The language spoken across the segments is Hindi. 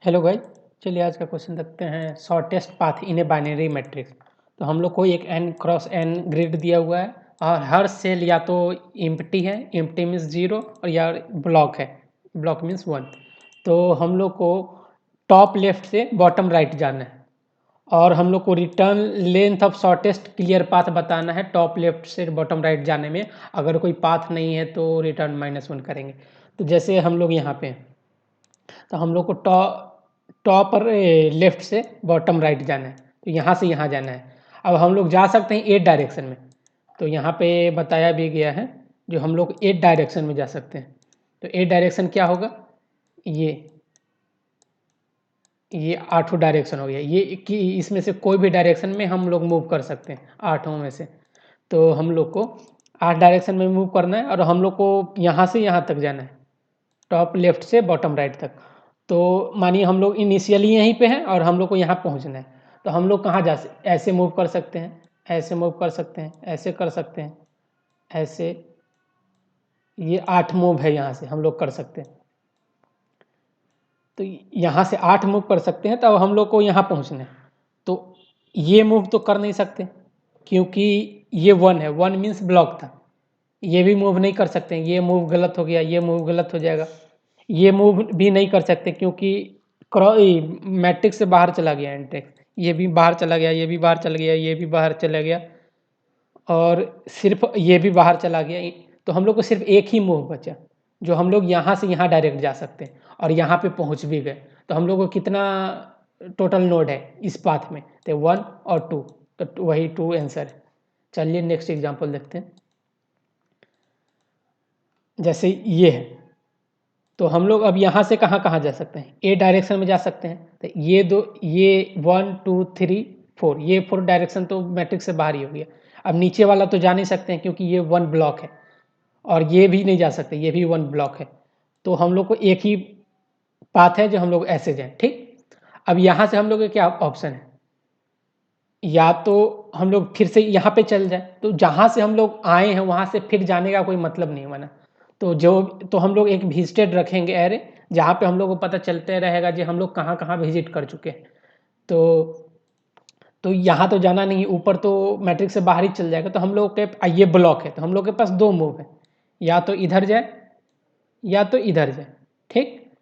हेलो गाइस, चलिए आज का क्वेश्चन देखते हैं। Shortest path in a binary matrix. तो हम लोग को एक n क्रॉस n ग्रिड दिया हुआ है और हर सेल या तो एम्प्टी है, एम्प्टी मीन्स 0, और या ब्लॉक है, ब्लॉक मीन्स 1। तो हम लोग को टॉप लेफ्ट से बॉटम राइट जाना है और हम लोग को return length of shortest clear path बताना है टॉप लेफ्ट से बॉटम राइट जाने में। अगर कोई पाथ नहीं है तो रिटर्न -1 करेंगे। तो जैसे हम लोग यहाँ पे हैं, तो हम लोग को टॉप और लेफ्ट से बॉटम राइट जाना है, तो यहाँ से यहाँ जाना है। अब हम लोग जा सकते हैं 8 डायरेक्शन में, तो यहाँ पे बताया भी गया है जो हम लोग 8 डायरेक्शन में जा सकते हैं। तो 8 डायरेक्शन क्या होगा, ये 8 डायरेक्शन हो गया। ये कि इसमें से कोई भी डायरेक्शन में हम लोग मूव कर सकते हैं 8 में से। तो हम लोग को 8 डायरेक्शन में मूव करना है और हम लोग को यहाँ से यहाँ तक जाना है, टॉप लेफ्ट से बॉटम राइट तक। तो मानिए हम लोग इनिशियली यहीं पे हैं और हम लोग को यहाँ पहुँचना है, तो हम लोग कहाँ ऐसे मूव कर सकते हैं, ऐसे मूव कर सकते हैं, ऐसे कर सकते हैं, ऐसे। ये 8 मूव है, यहाँ से हम लोग कर सकते हैं। तो यहाँ से 8 मूव कर सकते हैं, तब हम लोग को यहाँ पहुँचना है। तो ये मूव तो कर नहीं सकते क्योंकि ये 1 है, 1 मीन्स ब्लॉक था। ये भी मूव नहीं कर सकते, ये मूव गलत हो गया, ये मूव गलत हो जाएगा। ये मूव भी नहीं कर सकते क्योंकि मैट्रिक्स से बाहर चला गया एंट्रिक्स। ये भी बाहर चला गया, ये भी बाहर चला गया, ये भी बाहर चला गया, और सिर्फ ये भी बाहर चला गया। तो हम लोग को सिर्फ एक ही मूव बचा जो हम लोग यहाँ से यहाँ डायरेक्ट जा सकते हैं और यहाँ पे पहुँच भी गए। तो हम लोग को कितना टोटल नोड है इस पाथ में, तो 1 और 2, तो वही 2 आंसर है। चलिए नेक्स्ट एग्जाम्पल देखते हैं। जैसे ये है, तो हम लोग अब यहाँ से कहाँ कहाँ जा सकते हैं, ए डायरेक्शन में जा सकते हैं। तो ये 1 2 3 4, ये 4 डायरेक्शन तो मैट्रिक्स से बाहर ही हो गया। अब नीचे वाला तो जा नहीं सकते हैं क्योंकि ये 1 ब्लॉक है, और ये भी नहीं जा सकते, ये भी 1 ब्लॉक है। तो हम लोग को एक ही पाथ है जो हम लोग ऐसे जाएं, ठीक। अब यहाँ से हम लोग के क्या ऑप्शन है, या तो हम लोग फिर से यहाँ पे चल जाए, तो जहाँ से हम लोग आए हैं वहाँ से फिर जाने का कोई मतलब नहीं बना। तो हम लोग एक विजिटेड रखेंगे एरे, जहाँ पे हम लोग को पता चलते रहेगा कि हम लोग कहाँ कहाँ विजिट कर चुके हैं। तो यहाँ तो जाना नहीं, ऊपर तो मैट्रिक्स से बाहर ही चल जाएगा। तो हम लोग के ये ब्लॉक है, तो हम लोग के पास 2 मूव है, या तो इधर जाए या तो इधर जाए, ठीक।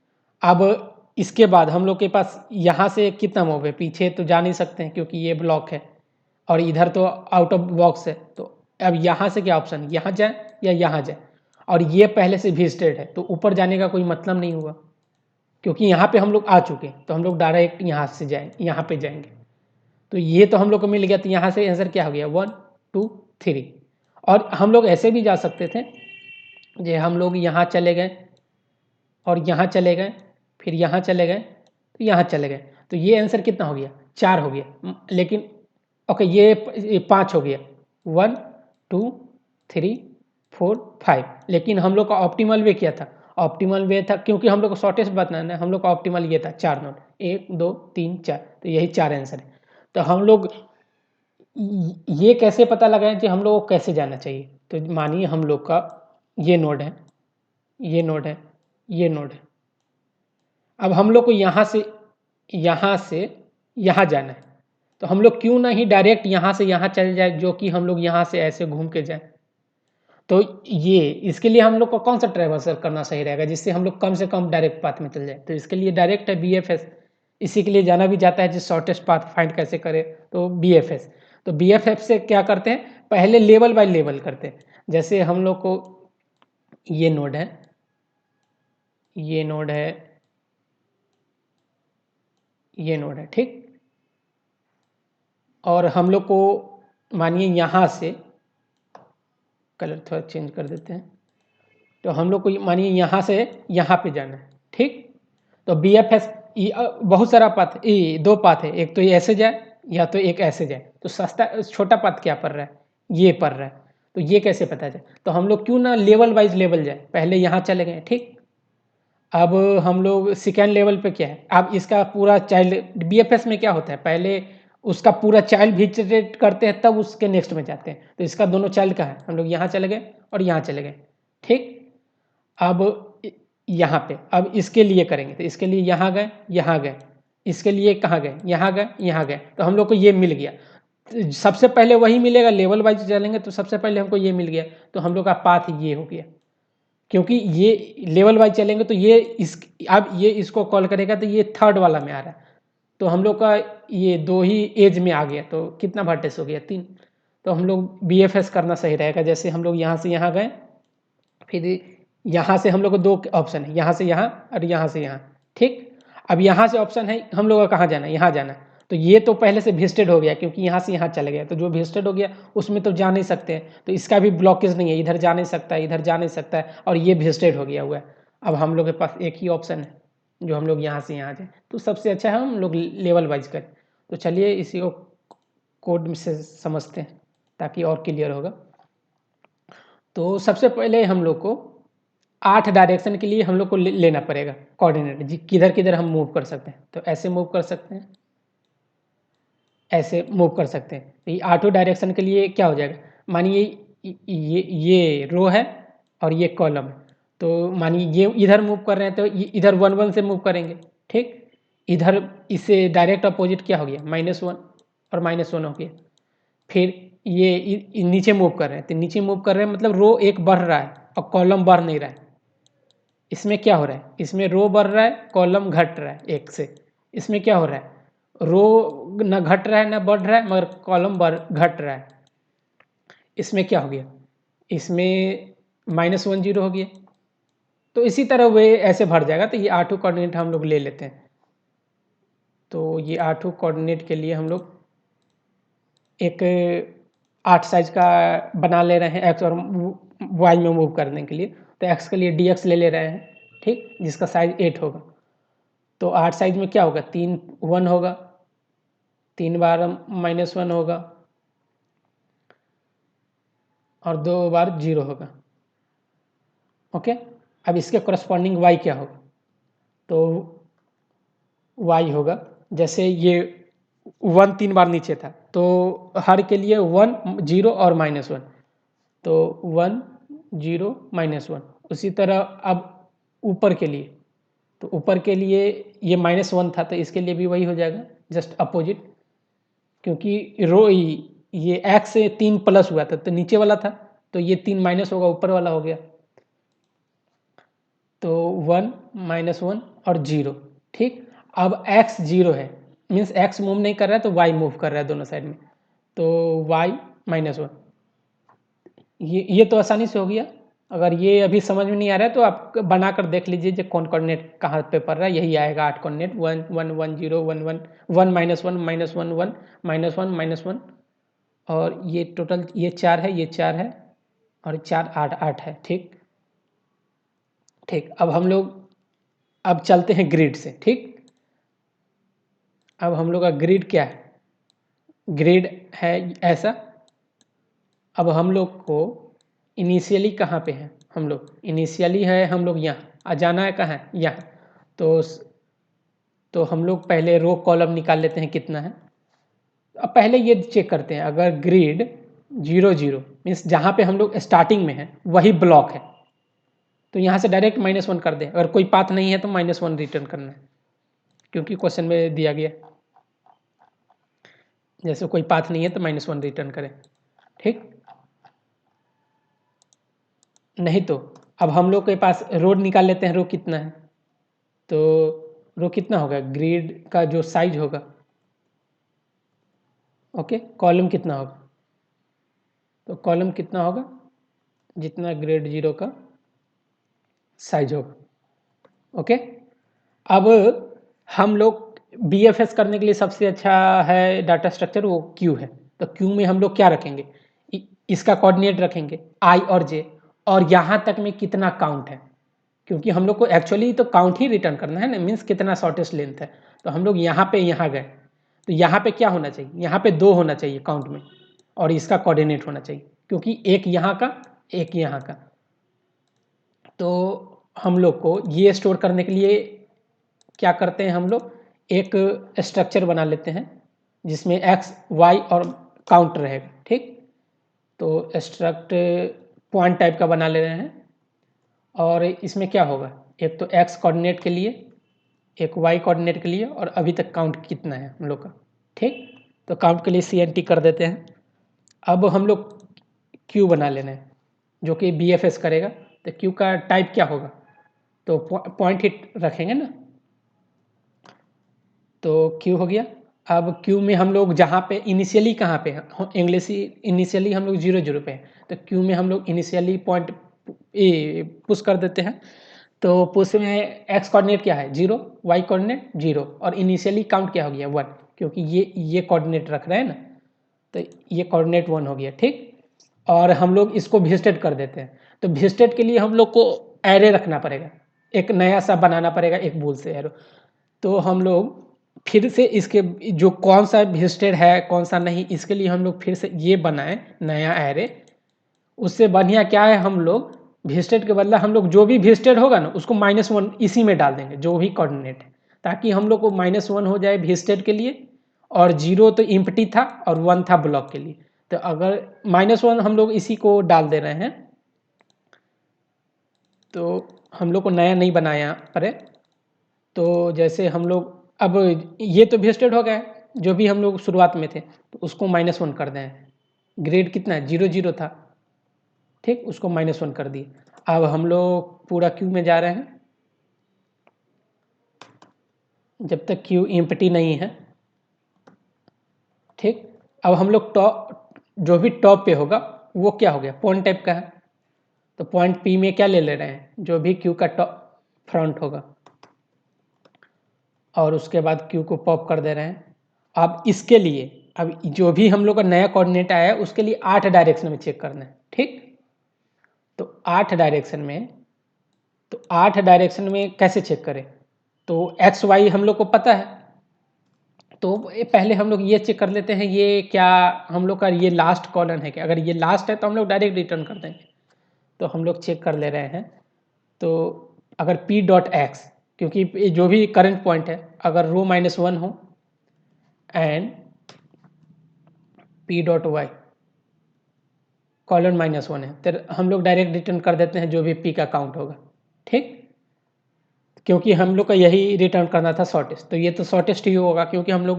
अब इसके बाद हम लोग के पास यहाँ से कितना मूव है, पीछे तो जा नहीं सकते हैं क्योंकि ये ब्लॉक है, और इधर तो आउट ऑफ बॉक्स है। तो अब यहाँ से क्या ऑप्शन, यहाँ जाए या यहाँ जाए, और ये पहले से विजिटेड है तो ऊपर जाने का कोई मतलब नहीं हुआ क्योंकि यहाँ पे हम लोग आ चुके हैं। तो हम लोग डायरेक्ट यहाँ से जाएंगे, यहाँ पे जाएंगे। तो ये तो हम लोग को मिल गया, तो यहाँ से आंसर क्या हो गया, 1 2 3। और हम लोग ऐसे भी जा सकते थे, जो हम लोग यहाँ चले गए और यहाँ चले गए, फिर यहाँ चले गए, तो यहाँ चले गए। तो ये आंसर कितना हो गया, 4 हो गया। लेकिन ओके, ये 5 हो गया, 1 2 3 4 5। लेकिन हम लोग का ऑप्टिमल वे क्या था, ऑप्टिमल वे था क्योंकि हम लोग को शॉर्टेस्ट बताना है, हम लोग का ऑप्टिमल ये था 4 नोड, 1 2 3 4। तो यही 4 आंसर है। तो हम लोग ये कैसे पता लगाएं कि हम लोग को कैसे जाना चाहिए। तो मानिए हम लोग का ये नोड है, ये नोड है, ये नोड है। अब हम लोग को यहाँ से यहाँ जाना है, तो हम लोग क्यों ना ही डायरेक्ट यहाँ से यहाँ चल जाए, जो कि हम लोग यहाँ से ऐसे घूम के जाए। तो ये इसके लिए हम लोग को कौन सा ट्रैवर्सल करना सही रहेगा जिससे हम लोग कम से कम डायरेक्ट पाथ में चल जाए। तो इसके लिए डायरेक्ट है BFS। इसी के लिए जाना भी जाता है जिस शॉर्टेस्ट पाथ फाइंड कैसे करें, तो BFS। तो BFS से क्या करते हैं, पहले लेवल बाय लेवल करते हैं। जैसे हम लोग को ये नोड है, ये नोड है, ये नोड है, ठीक। और हम लोग को मानिए यहाँ से, कलर थोड़ा चेंज कर देते हैं, तो हम लोग को मानिए यहाँ से यहाँ पे जाना है, ठीक। तो BFS बहुत सारा पाथ, 2 पाथ है, एक तो ये ऐसे जाए या तो एक ऐसे जाए। तो सस्ता छोटा पाथ क्या पड़ रहा है, ये पड़ रहा है। तो ये कैसे पता जाए, तो हम लोग क्यों ना लेवल वाइज लेवल जाए, पहले यहाँ चले गए, ठीक। अब हम लोग सेकेंड लेवल पे क्या है, अब इसका पूरा चाइल्ड BFS में क्या होता है, पहले उसका पूरा चाइल्ड विजिट करते हैं तब उसके नेक्स्ट में जाते हैं। तो इसका दोनों चाइल्ड का है, हम लोग यहाँ चले गए और यहाँ चले गए, ठीक। अब यहाँ पे। अब इसके लिए करेंगे तो इसके लिए यहाँ गए, यहाँ गए, इसके लिए कहाँ गए, यहाँ गए, यहाँ गए, तो हम लोग को ये मिल गया। सबसे पहले वही मिलेगा, लेवल वाइज चलेंगे तो सबसे पहले हमको ये मिल गया, तो हम लोग का पाथ ये हो गया। क्योंकि ये लेवल वाइज चलेंगे तो ये अब ये इसको कॉल करेगा तो ये थर्ड वाला में आ रहा है, तो हम लोग का ये 2 ही एज में आ गया, तो कितना वर्टेक्स हो गया 3। तो हम लोग BFS करना सही रहेगा। जैसे हम लोग यहाँ से यहाँ गए, फिर यहाँ से हम लोग को 2 ऑप्शन है, यहाँ से यहाँ और यहाँ से यहाँ, ठीक। अब यहाँ से ऑप्शन है हम लोग का कहाँ जाना है, यहाँ जाना है, तो ये तो पहले से विजिटेड हो गया क्योंकि यहाँ से यहाँ चले गया, तो जो विजिटेड हो गया उसमें तो जा नहीं सकते हैं, तो इसका भी ब्लॉकेज नहीं है, इधर जा नहीं सकता है, इधर जा नहीं सकता है, और ये विजिटेड हो गया हुआ है। अब हम लोग के पास एक ही ऑप्शन है जो हम लोग यहाँ से यहाँ जाए, तो सबसे अच्छा है हम लोग लेवल वाइज करें। तो चलिए इसी को कोड से समझते हैं ताकि और क्लियर होगा। तो सबसे पहले हम लोग को 8 डायरेक्शन के लिए हम लोग को लेना पड़ेगा कोऑर्डिनेट, जी किधर किधर हम मूव कर सकते हैं। तो ऐसे मूव कर सकते हैं, ऐसे मूव कर सकते हैं। तो ये 8 डायरेक्शन के लिए क्या हो जाएगा, मानिए ये रो है और ये कॉलम है, तो मानिए ये इधर मूव कर रहे हैं तो इधर 1 1 से मूव करेंगे, ठीक। इधर इससे डायरेक्ट अपोजिट क्या हो गया, -1 और -1 हो गया। फिर ये नीचे मूव कर रहे हैं, तो नीचे मूव कर रहे हैं मतलब रो एक बढ़ रहा है और कॉलम बढ़ नहीं रहा है। इसमें क्या हो रहा है, इसमें रो बढ़ रहा है, कॉलम घट रहा है एक से। इसमें क्या हो रहा है, रो न घट रहा है न बढ़ रहा है, मगर कॉलम घट रहा है। इसमें क्या हो गया, इसमें -1 0 हो गया। तो इसी तरह वे ऐसे भर जाएगा। तो ये 8 कोऑर्डिनेट हम लोग ले लेते हैं। तो ये 8 कोऑर्डिनेट के लिए हम लोग एक 8 साइज का बना ले रहे हैं एक्स और वाई में मूव करने के लिए। तो एक्स के लिए dx ले रहे हैं, ठीक, जिसका साइज 8 होगा। तो 8 साइज में क्या होगा, 3 1 होगा, 3 बार -1 होगा और 2 बार 0 होगा। ओके, अब इसके करस्पॉन्डिंग y क्या होगा, तो y होगा, जैसे ये 1 3 बार नीचे था तो हर के लिए 1 0 और -1, तो 1 0 -1। उसी तरह अब ऊपर के लिए, तो ऊपर के लिए ये -1 था तो इसके लिए भी वही हो जाएगा, जस्ट अपोजिट। क्योंकि रो ये x से 3 प्लस हुआ था तो नीचे वाला था, तो ये 3 माइनस होगा, ऊपर वाला हो गया। तो 1 -1 और 0, ठीक। अब x 0 है, मीन्स x मूव नहीं कर रहा है तो y मूव कर रहा है दोनों साइड में, तो y -1। ये तो आसानी से हो गया। अगर ये अभी समझ में नहीं आ रहा है तो आप बनाकर देख लीजिए जो कौन कोऑर्डिनेट कहाँ पे पड़ रहा है, यही आएगा 8 कोऑर्डिनेट, 1 1 1 0 1 1 1 -1 -1 1 -1 -1, और ये टोटल ये 4 है, ये 4 है और 4 8 8 है, ठीक। ठीक, अब हम लोग अब चलते हैं ग्रिड से, ठीक। अब हम लोग का ग्रिड क्या है, ग्रिड है ऐसा। अब हम लोग को इनिशियली कहाँ पे है, हम लोग इनिशियली है हम लोग यहाँ, जाना है कहाँ है, यहाँ। तो हम लोग पहले रो कॉलम निकाल लेते हैं कितना है। अब पहले ये चेक करते हैं, अगर ग्रिड 0 0 मीन्स जहाँ पे हम लोग स्टार्टिंग में है वही ब्लॉक है तो यहाँ से डायरेक्ट -1 कर दें। अगर कोई पाथ नहीं है तो -1 रिटर्न करना है, क्योंकि क्वेश्चन में दिया गया जैसे कोई पाथ नहीं है तो -1 रिटर्न करें, ठीक। नहीं तो अब हम लोग के पास रोड निकाल लेते हैं, रो कितना है। तो रो कितना होगा, ग्रिड का जो साइज होगा, ओके, कॉलम कितना होगा, तो कॉलम कितना होगा, जितना ग्रेड 0 का साइज होगा, ओके। अब हम लोग BFS करने के लिए सबसे अच्छा है डाटा स्ट्रक्चर वो क्यू है। तो क्यू में हम लोग क्या रखेंगे, इसका कोऑर्डिनेट रखेंगे I और J, और यहाँ तक में कितना काउंट है, क्योंकि हम लोग को एक्चुअली तो काउंट ही रिटर्न करना है ना, मीन्स कितना शॉर्टेस्ट लेंथ है। तो हम लोग यहाँ पे यहाँ गए तो यहाँ पे क्या होना चाहिए, यहाँ पे 2 होना चाहिए काउंट में, और इसका कोऑर्डिनेट होना चाहिए क्योंकि एक यहाँ का एक यहाँ का। तो हम लोग को ये स्टोर करने के लिए क्या करते हैं, हम लोग एक स्ट्रक्चर बना लेते हैं जिसमें x y और काउंट रहेगा, ठीक। तो स्ट्रक्ट पॉइंट टाइप का बना ले रहे हैं, और इसमें क्या होगा, एक तो एक्स कोऑर्डिनेट के लिए, एक वाई कोऑर्डिनेट के लिए, और अभी तक काउंट कितना है हम लोग का। ठीक, तो काउंट के लिए CNT कर देते हैं। अब हम लोग क्यू बना लेना है जो कि BFS करेगा। तो क्यू का टाइप क्या होगा, तो पॉइंट हिट रखेंगे ना, तो क्यू हो गया। अब क्यू में हम लोग जहाँ पे इनिशियली कहाँ पे हैं, इंग्लिश इनिशियली हम लोग 0 0 पे हैं, तो क्यू में हम लोग इनिशियली पॉइंट पुश कर देते हैं। तो पुश में एक्स कोऑर्डिनेट क्या है 0, वाई कोऑर्डिनेट 0, और इनिशियली काउंट क्या हो गया 1, क्योंकि ये कोऑर्डिनेट रख रहे हैं ना, तो ये कोऑर्डिनेट 1 हो गया। ठीक, और हम लोग इसको विजिटेड कर देते हैं। तो विजिटेड के लिए हम लोग को एरे रखना पड़ेगा, एक नया सा बनाना पड़ेगा एक बूल से एरो। तो हम लोग फिर से इसके जो कौन सा विजिटेड है कौन सा नहीं, इसके लिए हम लोग फिर से ये बनाएं नया एरे। उससे बढ़िया क्या है, हम लोग विजिटेड के बदला हम लोग जो भी विजिटेड होगा ना उसको -1 इसी में डाल देंगे, जो भी कोऑर्डिनेट है, ताकि हम लोग को -1 हो जाए विजिटेड के लिए, और 0 तो इम्प्टी था और 1 था ब्लॉक के लिए। तो अगर -1 हम लोग इसी को डाल दे रहे हैं, तो हम लोग को नया नहीं बनाया पड़े। तो जैसे हम लोग अब ये तो विजिटेड हो गए, जो भी हम लोग शुरुआत में थे, तो उसको -1 कर दें। ग्रेड कितना है 0 0 था, ठीक, उसको -1 कर दिए। अब हम लोग पूरा क्यू में जा रहे हैं, जब तक क्यू एम्प्टी नहीं है। ठीक, अब हम लोग टॉप, जो भी टॉप पे होगा वो क्या हो गया पॉइंट टाइप का है, तो पॉइंट P में क्या ले रहे हैं, जो भी क्यू का टॉप फ्रंट होगा, और उसके बाद क्यू को पॉप कर दे रहे हैं। अब इसके लिए, अब जो भी हम लोग का नया कोऑर्डिनेट आया है उसके लिए 8 डायरेक्शन में चेक करना है। ठीक, तो 8 डायरेक्शन में, तो 8 डायरेक्शन में कैसे चेक करें, तो एक्स वाई हम लोग को पता है, तो पहले हम लोग ये चेक कर लेते हैं ये क्या हम लोग का ये लास्ट कॉलम है क्या। अगर ये लास्ट है तो हम लोग डायरेक्ट रिटर्न कर देंगे। तो हम लोग चेक कर ले रहे हैं, तो अगर P.X, क्योंकि जो भी करंट पॉइंट है अगर रो -1 हो एंड P.Y कॉलन -1 है, तो हम लोग डायरेक्ट रिटर्न कर देते हैं जो भी P का काउंट होगा। ठीक, क्योंकि हम लोग का यही रिटर्न करना था शॉर्टेस्ट, तो ये तो शॉर्टेस्ट ही होगा, क्योंकि हम लोग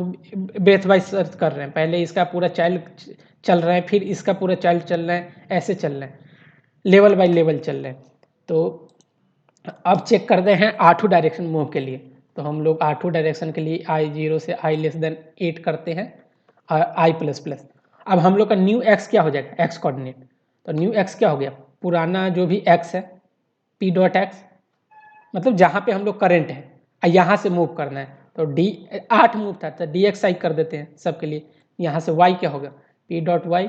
ब्रेथ वाइज सर्च कर रहे हैं, पहले इसका पूरा चाइल्ड चल रहा है फिर इसका पूरा चाइल्ड चल रहा है, ऐसे चल रहे हैं, लेवल बाय लेवल चल रहे हैं। तो अब चेक करते हैं 8 डायरेक्शन मूव के लिए। तो हम लोग 8 डायरेक्शन के लिए I0 से I<8 करते हैं, I++। अब हम लोग का न्यू एक्स क्या हो जाएगा, एक्स कोऑर्डिनेट। तो न्यू एक्स क्या हो गया, पुराना जो भी एक्स है P.X, मतलब जहाँ पे हम लोग करेंट है यहाँ से मूव करना है, तो 8 मूव था तो DXI कर देते हैं सबके लिए। यहाँ से Y क्या होगा P.Y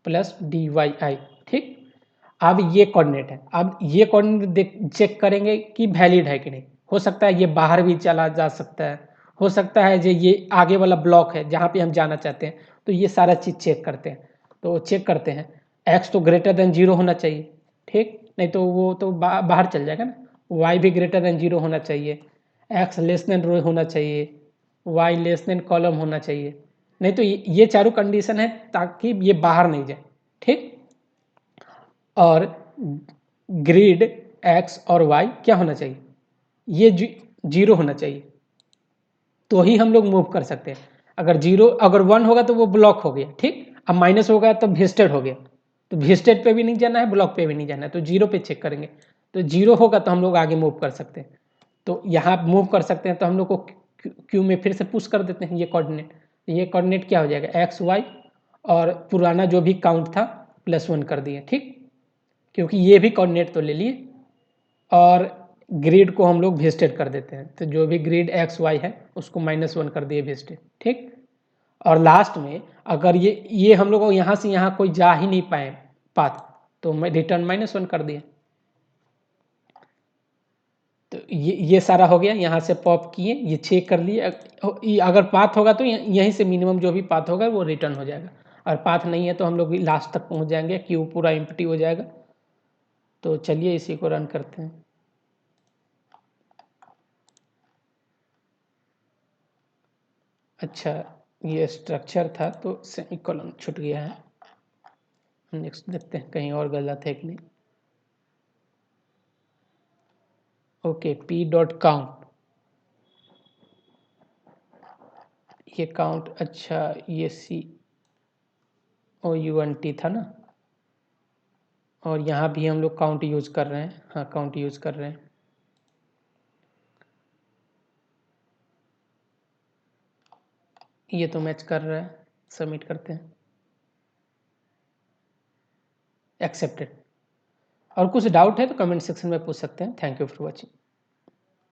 प्लस DYI। ठीक, अब ये कोऑर्डिनेट है, अब ये कोऑर्डिनेट चेक करेंगे कि वैलिड है कि नहीं। हो सकता है ये बाहर भी चला जा सकता है, हो सकता है जो ये आगे वाला ब्लॉक है जहाँ पे हम जाना चाहते हैं, तो ये सारा चीज़ चेक करते हैं। तो चेक करते हैं एक्स तो ग्रेटर देन 0 होना चाहिए, ठीक, नहीं तो वो तो बाहर चल जाएगा ना। वाई भी ग्रेटर देन 0 होना चाहिए, एक्स लेस देन रो होना चाहिए, वाई लेस देन कॉलम होना चाहिए, नहीं तो ये चारों कंडीशन है ताकि ये बाहर नहीं जाए। ठीक, और ग्रिड एक्स और वाई क्या होना चाहिए, ये 0 होना चाहिए, तो ही हम लोग मूव कर सकते हैं। अगर 0 अगर 1 होगा तो वो ब्लॉक हो गया। ठीक, अब माइनस होगा तो विजिटेड हो गया, तो विजिटेड पे भी नहीं जाना है ब्लॉक पे भी नहीं जाना है, तो 0 पे चेक करेंगे। तो 0 होगा तो हम लोग आगे मूव कर सकते हैं। तो यहाँ मूव कर सकते हैं, तो हम लोग को क्यू में फिर से पुश कर देते हैं ये कोऑर्डिनेट क्या हो जाएगा एक्स वाई, और पुराना जो भी काउंट था +1 कर दिए। ठीक, क्योंकि ये भी कोऑर्डिनेट तो ले लिए, और ग्रिड को हम लोग विजिटेड कर देते हैं, तो जो भी ग्रिड एक्स वाई है उसको -1 कर दिए विजिटेड। ठीक, और लास्ट में अगर ये हम लोग को यहाँ से यहाँ कोई जा ही नहीं पाए पाथ, तो मैं रिटर्न -1 कर दिए। तो ये सारा हो गया, यहाँ से पॉप किए, ये चेक कर लिए, अगर पाथ होगा तो यहीं से मिनिमम जो भी पाथ होगा वो रिटर्न हो जाएगा, और पाथ नहीं है तो हम लोग लास्ट तक पहुँच जाएंगे, क्यू पूरा एम्प्टी हो जाएगा। तो चलिए इसी को रन करते हैं। अच्छा, ये स्ट्रक्चर था तो सेमीकोलन छूट गया है। नेक्स्ट देखते हैं कहीं और गलत है कि नहीं। ओके, पी डॉट काउंट, ये काउंट, अच्छा ये COUNT था ना, और यहाँ भी हम लोग काउंट यूज कर रहे हैं, हाँ काउंट यूज कर रहे हैं। ये तो मैच कर रहा है, सबमिट करते हैं, एक्सेप्टेड। और कुछ डाउट है तो कमेंट सेक्शन में पूछ सकते हैं। Thank you for watching.